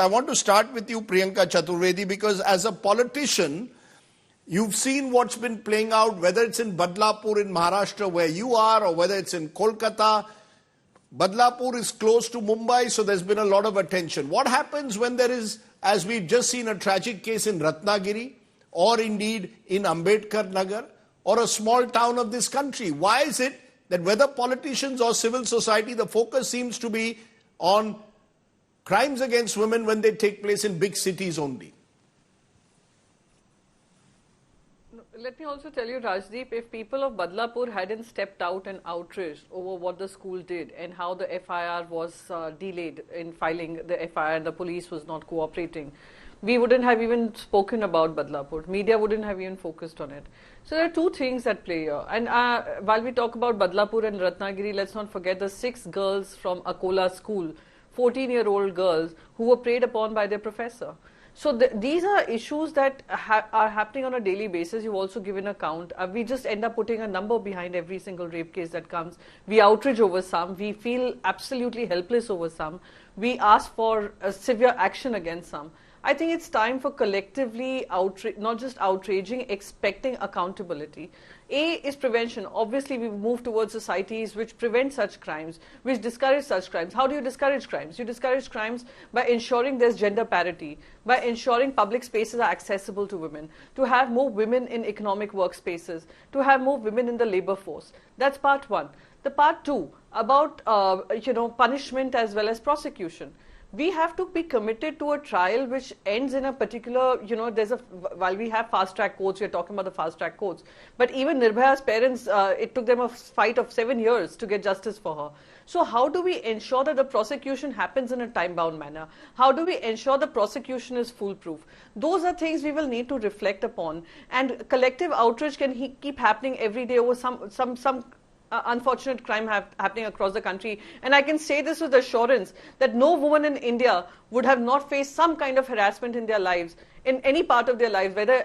I want to start with you, Priyanka Chaturvedi, because as a politician, you've seen what's been playing out, whether it's in Badlapur in Maharashtra where you are, or whether it's in Kolkata. Badlapur is close to Mumbai, so there's been a lot of attention. What happens when there is, as we've just seen, a tragic case in Ratnagiri, or indeed in Ambedkar Nagar, or a small town of this country? Why is it that whether politicians or civil society, the focus seems to be on crimes against women when they take place in big cities only? Let me also tell you, Rajdeep, if people of Badlapur hadn't stepped out and outraged over what the school did and how the FIR was delayed in filing the FIR and the police was not cooperating, we wouldn't have even spoken about Badlapur. Media wouldn't have even focused on it. So there are two things at play here. And while we talk about Badlapur and Ratnagiri, let's not forget the 6 girls from Akola school, 14-year-old girls who were preyed upon by their professor. So these are issues that are happening on a daily basis. You've also given a count. We just end up putting a number behind every single rape case that comes. We outrage over some. We feel absolutely helpless over some. We ask for severe action against some. I think it's time for collectively not just outraging, expecting accountability. A is prevention. Obviously, we've moved towards societies which prevent such crimes, which discourage such crimes. How do you discourage crimes? You discourage crimes by ensuring there's gender parity, by ensuring public spaces are accessible to women, to have more women in economic workspaces, to have more women in the labor force. That's part one. The part two, about punishment as well as prosecution. We have to be committed to a trial which ends in a particular, while we have fast track courts, we're talking about the fast track courts, but even Nirbhaya's parents, it took them a fight of 7 years to get justice for her. So how do we ensure that the prosecution happens in a time-bound manner? How do we ensure the prosecution is foolproof? Those are things we will need to reflect upon, and collective outrage can keep happening every day over some unfortunate crime happening across the country. And I can say this with assurance that no woman in India would have not faced some kind of harassment in their lives, in any part of their lives, whether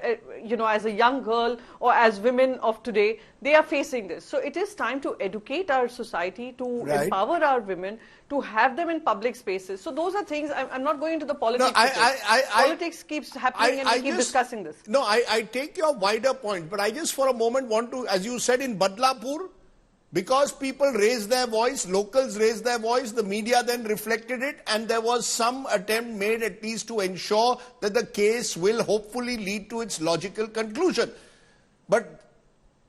as a young girl or as women of today, they are facing this. So it is time to educate our society, to empower our women, to have them in public spaces. So those are things. I'm not going into the politics. No, politics keeps happening and we keep discussing this. No, I take your wider point, but I just for a moment want to, as you said, in Badlapur, because people raised their voice, locals raised their voice, the media then reflected it, and there was some attempt made at least to ensure that the case will hopefully lead to its logical conclusion. But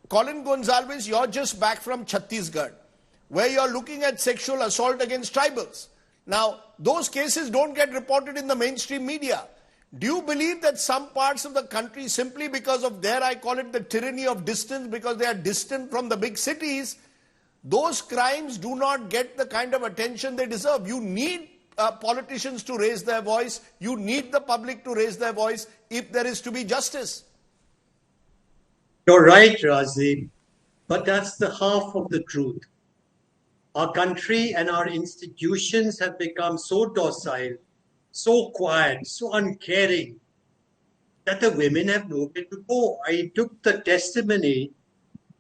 Colin Gonsalves, you're just back from Chhattisgarh, where you're looking at sexual assault against tribals. Now, those cases don't get reported in the mainstream media. Do you believe that some parts of the country, simply because of their, I call it the tyranny of distance, because they are distant from the big cities, those crimes do not get the kind of attention they deserve? You need politicians to raise their voice. You need the public to raise their voice if there is to be justice. You're right, Rajdeep, but that's the half of the truth. Our country and our institutions have become so docile, so quiet, so uncaring, that the women have nowhere to go. I took the testimony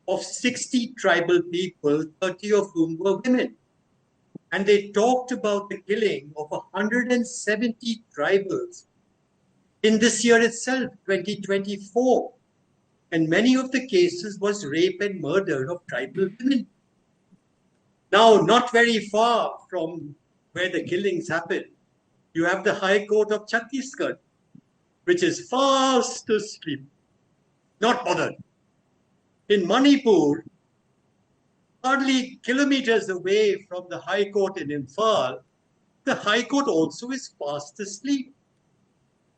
of 60 tribal people, 30 of whom were women. And they talked about the killing of 170 tribals in this year itself, 2024. And many of the cases was rape and murder of tribal women. Now, not very far from where the killings happened, you have the High Court of Chhattisgarh, which is fast asleep, not bothered. In Manipur, hardly kilometers away from the High Court in Imphal, the High Court also is fast asleep.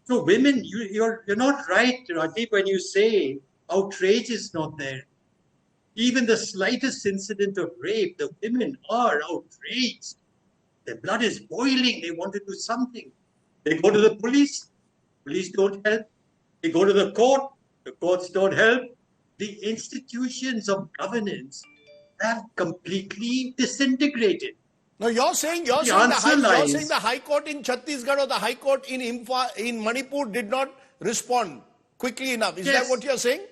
So women, you're not right, Rajdeep, when you say outrage is not there. Even the slightest incident of rape, the women are outraged. Their blood is boiling. They want to do something. They go to the police. Police don't help. They go to the court. The courts don't help. The institutions of governance have completely disintegrated. No, you're saying the High Court in Chhattisgarh or the High Court in Imphal, in Manipur did not respond quickly enough. Is that what you're saying?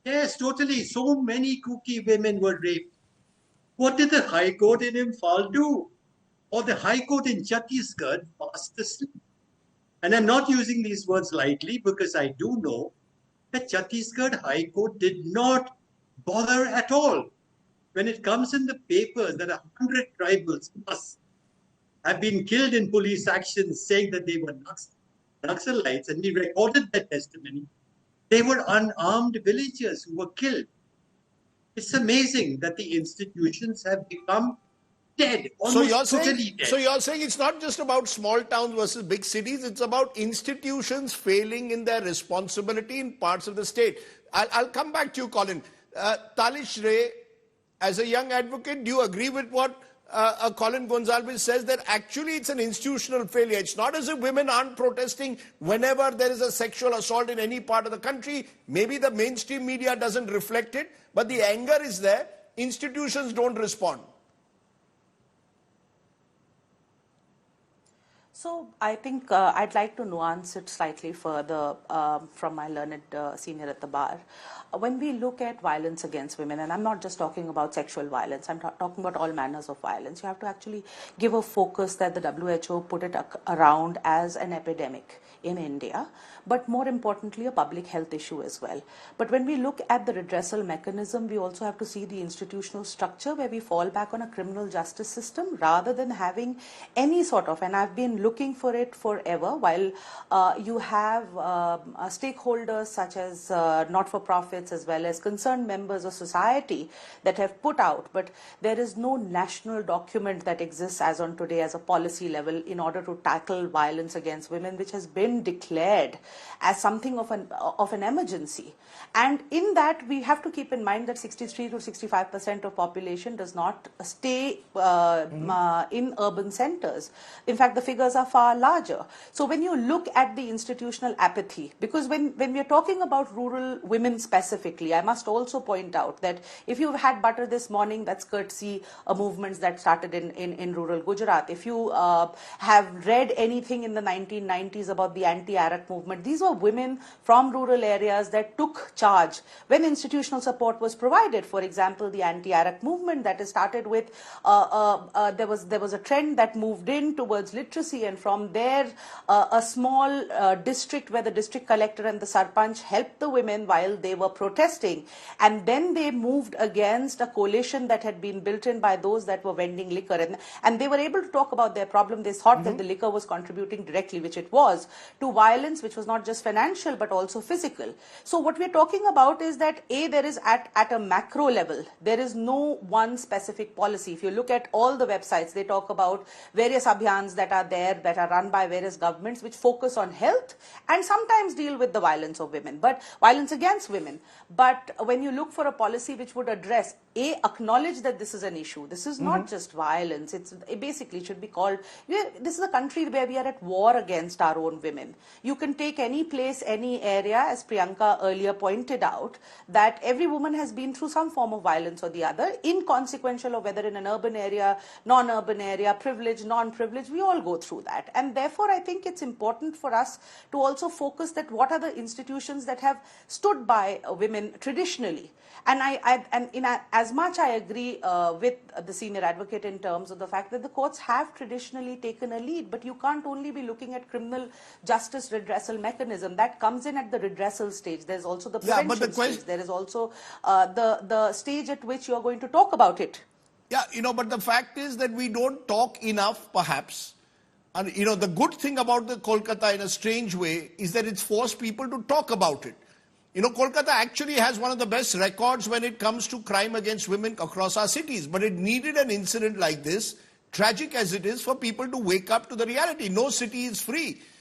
Yes, totally. So many Kuki women were raped. What did the High Court in Imphal do? Or the High Court in Chhattisgarh fast asleep? And I'm not using these words lightly because I do know that Chhattisgarh High Court did not bother at all. When it comes in the papers that 100 tribals plus have been killed in police actions saying that they were Naxalites, and we recorded that testimony, they were unarmed villagers who were killed. It's amazing that the institutions have become dead, almost totally dead. So you're saying it's not just about small towns versus big cities, it's about institutions failing in their responsibility in parts of the state. I'll come back to you, Colin. Talish Ray, as a young advocate, do you agree with what Colin Gonzalez says, that actually it's an institutional failure? It's not as if women aren't protesting whenever there is a sexual assault in any part of the country. Maybe the mainstream media doesn't reflect it, but the anger is there. Institutions don't respond. So I think I'd like to nuance it slightly further from my learned senior at the bar. When we look at violence against women, and I'm not just talking about sexual violence, I'm talking about all manners of violence, you have to actually give a focus that the WHO put it around as an epidemic in India, but more importantly, a public health issue as well. But when we look at the redressal mechanism, we also have to see the institutional structure where we fall back on a criminal justice system rather than having any sort of, and I've been looking for it forever, while you have stakeholders such as not-for-profits as well as concerned members of society that have put out, but there is no national document that exists as on today as a policy level in order to tackle violence against women, which has been declared as something of an emergency. And in that, we have to keep in mind that 63 to 65% of population does not stay in urban centers. In fact, the figures are far larger. So when you look at the institutional apathy, because when we are talking about rural women specifically, I must also point out that if you've had butter this morning, that's courtesy movements that started in rural Gujarat. If you have read anything in the 1990s about the anti-Arak movement, these were women from rural areas that took charge when institutional support was provided. For example, the anti-Arak movement that is started with, there was a trend that moved in towards literacy, and from there a small district where the district collector and the sarpanch helped the women while they were protesting, and then they moved against a coalition that had been built in by those that were vending liquor, and they were able to talk about their problem. They thought that the liquor was contributing directly, which it was, to violence, which was not just financial but also physical. So what we're talking about is that there is at a macro level, there is no one specific policy. If you look at all the websites, they talk about various abhiyans that are there, that are run by various governments, which focus on health and sometimes deal with the violence of women, but violence against women. But when you look for a policy which would address, acknowledge that this is an issue. This is not just violence. It basically should be called, this is a country where we are at war against our own women. You can take any place, any area, as Priyanka earlier pointed out, that every woman has been through some form of violence or the other, inconsequential of whether in an urban area, non-urban area, privileged, non-privileged, we all go through that. And therefore, I think it's important for us to also focus that what are the institutions that have stood by women traditionally. And as much I agree with the senior advocate in terms of the fact that the courts have traditionally taken a lead, but you can't only be looking at criminal justice redressal mechanism. That comes in at the redressal stage. There's also the prevention stage. There is also the stage at which you're going to talk about it. Yeah, but the fact is that we don't talk enough, perhaps. And, the good thing about the Kolkata in a strange way is that it's forced people to talk about it. Kolkata actually has one of the best records when it comes to crime against women across our cities. But it needed an incident like this, tragic as it is, for people to wake up to the reality. No city is free.